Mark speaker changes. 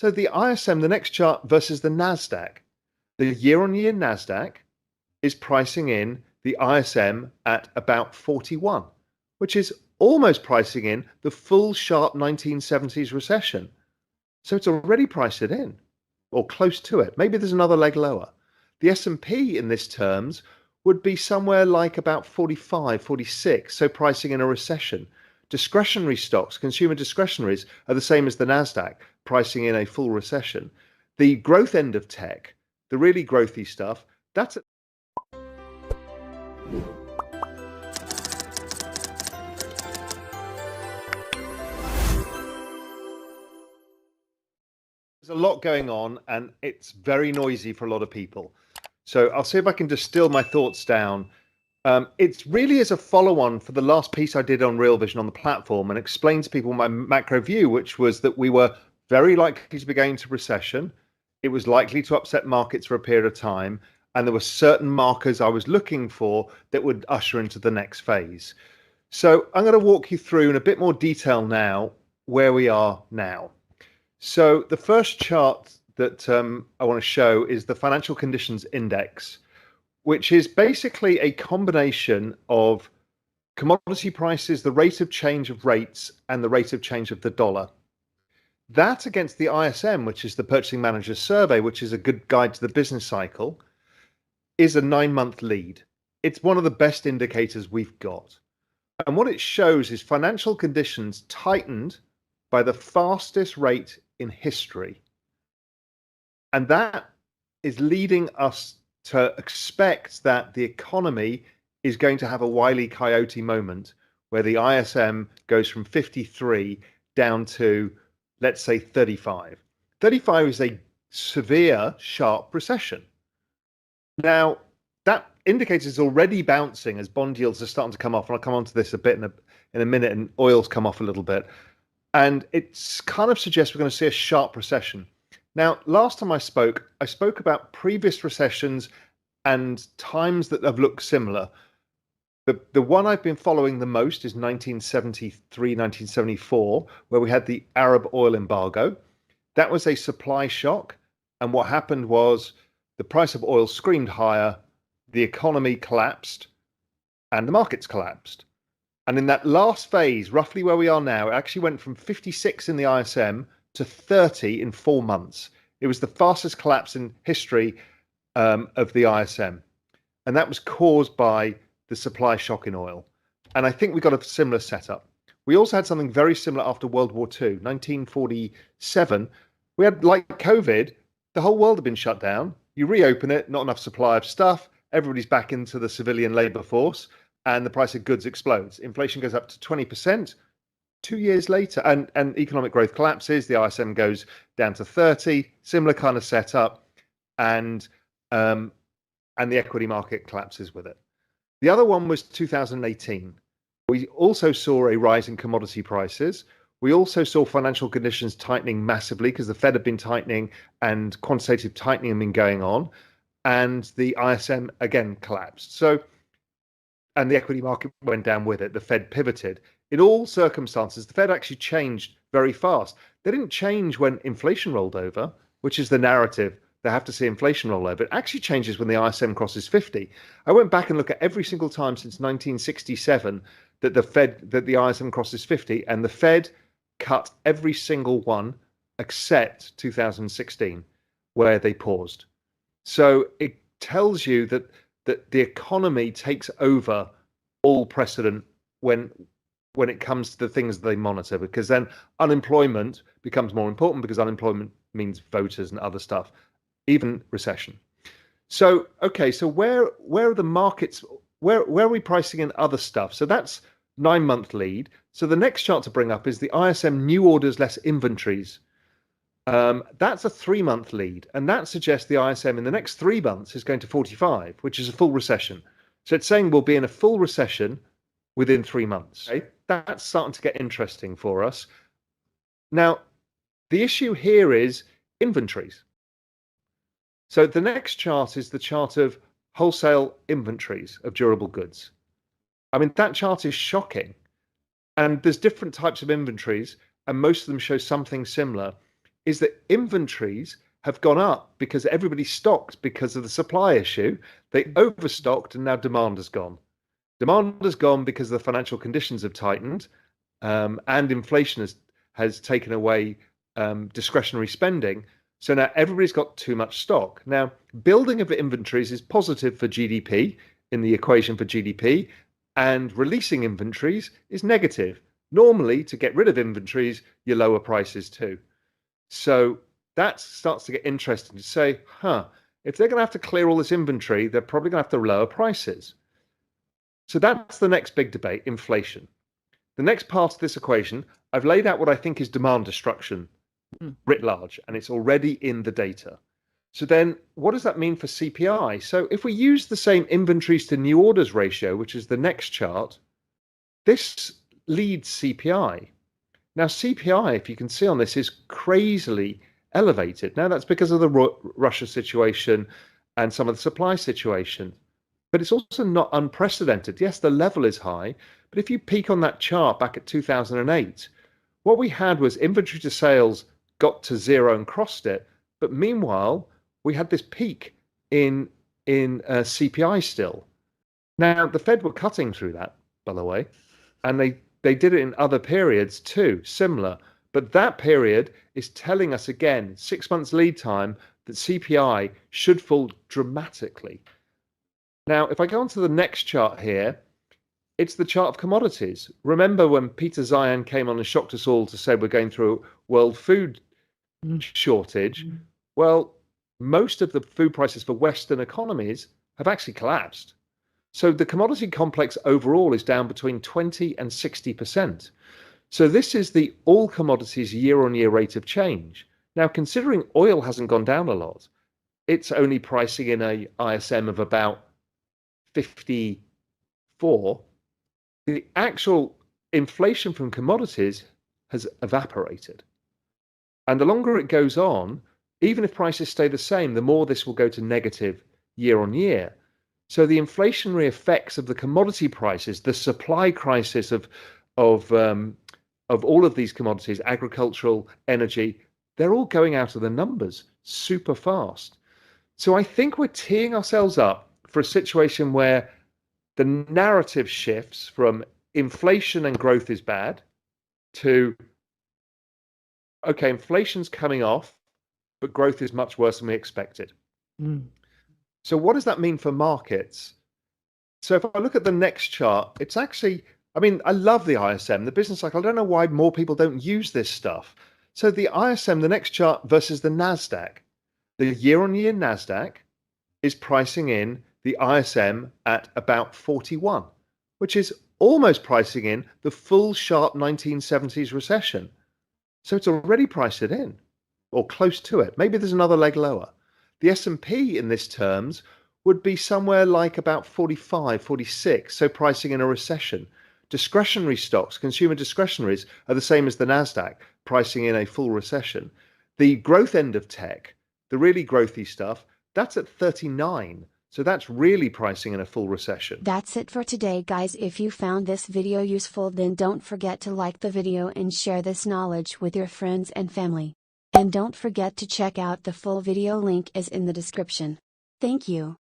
Speaker 1: So the ISM, the next chart versus the NASDAQ. The year-on-year NASDAQ is pricing in the ISM at about 41, which is almost pricing in the full sharp 1970s recession. So it's already priced it in, or close to it. Maybe there's another leg lower. The S&P in this terms would be somewhere like about 45, 46, so pricing in a recession. Discretionary stocks, consumer discretionaries, are the same as the NASDAQ, pricing in a full recession. The growth end of tech, the really growthy stuff, that's there's a lot going on and it's very noisy for a lot of people. So I'll see if I can distill my thoughts down. It really is a follow-on for the last piece I did on Real Vision on the platform and explained to people my macro view, which was that we were very likely to be going into recession. It was likely to upset markets for a period of time. And there were certain markers I was looking for that would usher into the next phase. So I'm going to walk you through in a bit more detail now where we are now. So the first chart that I want to show is the Financial Conditions Index, which is basically a combination of commodity prices, the rate of change of rates, and the rate of change of the dollar. That against the ISM, which is the Purchasing Managers Survey, which is a good guide to the business cycle, is a 9-month lead. It's one of the best indicators we've got. And what it shows is financial conditions tightened by the fastest rate in history. And that is leading us to expect that the economy is going to have a Wile E. Coyote moment where the ISM goes from 53 down to, let's say, 35. 35 is a severe, sharp recession. Now, that indicator is already bouncing as bond yields are starting to come off. And I'll come on to this a bit in a minute, and oil's come off a little bit. And it's kind of suggests we're going to see a sharp recession. Now, last time I spoke about previous recessions and times that have looked similar. The one I've been following the most is 1973, 1974, where we had the Arab oil embargo. That was a supply shock. And what happened was the price of oil screamed higher, the economy collapsed, and the markets collapsed. And in that last phase, roughly where we are now, it actually went from 56 in the ISM to 30 in 4 months. It was the fastest collapse in history of the ISM. And that was caused by the supply shock in oil. And I think we got a similar setup. We also had something very similar after World War II, 1947. We had, like COVID, the whole world had been shut down. You reopen it, not enough supply of stuff. Everybody's back into the civilian labor force and the price of goods explodes. Inflation goes up to 20%. 2 years later, and economic growth collapses. The ISM goes down to 30. Similar kind of setup, and the equity market collapses with it. The other one was 2018. We also saw a rise in commodity prices. We also saw financial conditions tightening massively because the Fed had been tightening and quantitative tightening had been going on, and the ISM again collapsed. So, and the equity market went down with it. The Fed pivoted. In all circumstances, the Fed actually changed very fast. They didn't change when inflation rolled over, which is the narrative. They have to see inflation roll over. It actually changes when the ISM crosses 50. I went back and looked at every single time since 1967 that the ISM crosses 50, and the Fed cut every single one except 2016, where they paused. So it tells you that the economy takes over all precedent when it comes to the things they monitor, because then unemployment becomes more important because unemployment means voters and other stuff, even recession. So, okay, so where are the markets? Where are we pricing in other stuff? So that's 9-month lead. So the next chart to bring up is the ISM new orders less inventories. That's a 3-month lead, and that suggests the ISM in the next 3 months is going to 45, which is a full recession. So it's saying we'll be in a full recession within 3 months. Okay? That's starting to get interesting for us. Now, the issue here is inventories. So the next chart is the chart of wholesale inventories of durable goods. I mean, that chart is shocking. And there's different types of inventories, and most of them show something similar. is that inventories have gone up because everybody stocked because of the supply issue. They overstocked and now demand has gone. Demand has gone because the financial conditions have tightened, and inflation has taken away discretionary spending. So now everybody's got too much stock. Now, building of inventories is positive for GDP in the equation for GDP, and releasing inventories is negative. Normally, to get rid of inventories, you lower prices too. So that starts to get interesting to say, if they're going to have to clear all this inventory, they're probably going to have to lower prices. So that's the next big debate, inflation. The next part of this equation, I've laid out what I think is demand destruction writ large, and it's already in the data. So then what does that mean for CPI? So if we use the same inventories to new orders ratio, which is the next chart, this leads CPI. Now, CPI, if you can see on this, is crazily elevated. Now, that's because of the Russia situation and some of the supply situation. But it's also not unprecedented. Yes, the level is high, but if you peek on that chart back at 2008, what we had was inventory to sales got to zero and crossed it. But meanwhile, we had this peak in CPI still. Now, the Fed were cutting through that, by the way, and they did it in other periods too, similar. But that period is telling us again, 6 months lead time, that CPI should fall dramatically. Now, if I go on to the next chart here, it's the chart of commodities. Remember when Peter Zeihan came on and shocked us all to say we're going through a world food shortage? Well, most of the food prices for Western economies have actually collapsed. So the commodity complex overall is down between 20 and 60%. So this is the all commodities year-on-year rate of change. Now, considering oil hasn't gone down a lot, it's only pricing in a ISM of about 54. The actual inflation from commodities has evaporated. And the longer it goes on, even if prices stay the same, the more this will go to negative year on year. So the inflationary effects of the commodity prices, the supply crisis of all of these commodities, agricultural, energy, they're all going out of the numbers super fast. So I think we're teeing ourselves up for a situation where the narrative shifts from inflation and growth is bad to, okay, inflation's coming off, but growth is much worse than we expected. So what does that mean for markets? So if I look at the next chart, it's actually, I mean, I love the ISM, the business cycle. I don't know why more people don't use this stuff. So the ISM, the next chart versus the NASDAQ. The year-on-year NASDAQ is pricing in the ISM at about 41, which is almost pricing in the full sharp 1970s recession. So it's already priced it in, or close to it. Maybe there's another leg lower. The S&P in this terms would be somewhere like about 45, 46, so pricing in a recession. Discretionary stocks, consumer discretionaries, are the same as the NASDAQ, pricing in a full recession. The growth end of tech, the really growthy stuff, that's at 39. So that's really pricing in a full recession.
Speaker 2: That's it for today, guys. If you found this video useful, then don't forget to like the video and share this knowledge with your friends and family. And don't forget to check out the full video, link is in the description. Thank you.